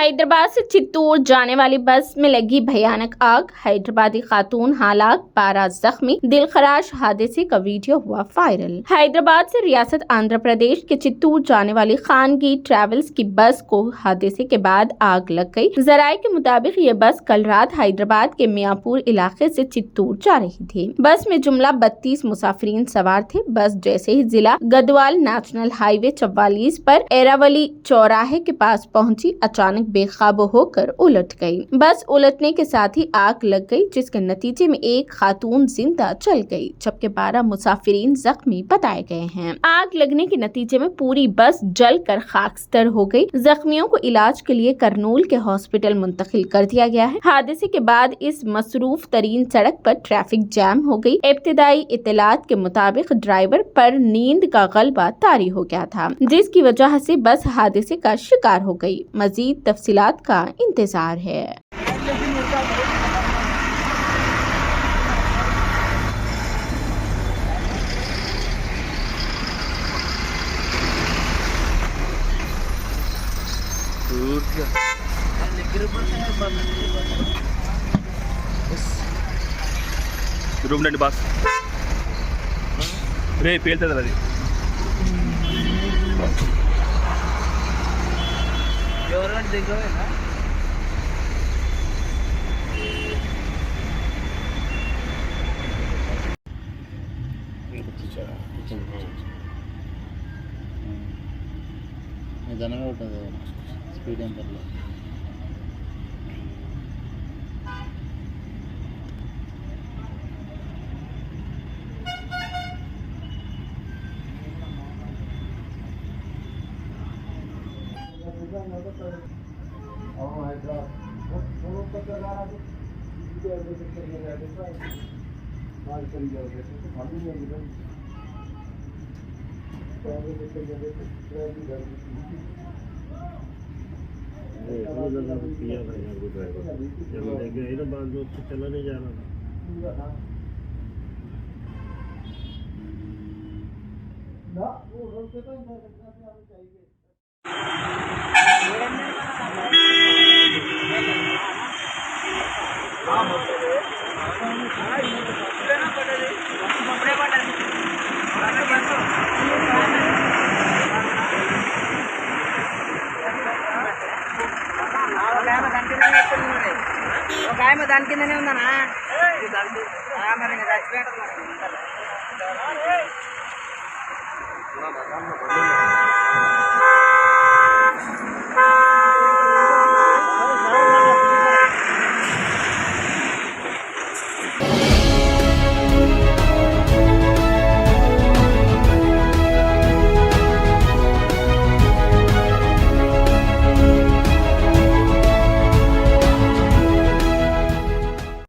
हैदराबाद से चित्तौड़ जाने वाली बस में लगी भयानक आग, हैदराबादी खातून हालाक, 12 जख्मी। दिलखराश हादसे का वीडियो हुआ वायरल। हैदराबाद से रियासत आंध्र प्रदेश के चित्तौड़ जाने वाली खानगी ट्रेवल्स की बस को हादसे के बाद आग लग गई। जराये के मुताबिक ये बस कल रात हैदराबाद के मियापुर इलाके से चित्तौड़ जा रही थी। बस में जुमला 32 मुसाफिरीन सवार थे। बस जैसे ही जिला गदवाल नेशनल हाईवे 44 पर एरावली चौराहे के पास पहुंची, अचानक बेकाबू होकर उलट गई। बस उलटने के साथ ही आग लग गई, जिसके नतीजे में एक खातून जिंदा जल गई, जबकि 12 मुसाफिरीन जख्मी बताए गए हैं। आग लगने के नतीजे में पूरी बस जलकर खाकस्तर हो गई। जख्मियों को इलाज के लिए करनूल के हॉस्पिटल मुंतकिल कर दिया गया है। हादसे के बाद इस मसरूफ तरीन सड़क पर ट्रैफिक जैम हो गई। इब्तिदाई इत्तलात के मुताबिक ड्राइवर पर नींद का गलबा तारी हो गया था, जिसकी वजह से बस हादसे का शिकार हो गई। मजीद तफसीलात का इंतजार है। రూమ్ రండి బాస్ రే పేలుతుంది అది ఎవరంటే దగ్గరేనా నిజమే ఉంటుంది స్పీడ్ ఎంతలో चला नहीं जा रहा ఒక ఆయన దాని కిందనే ఉందనా మరి చచ్చిపోయాడు.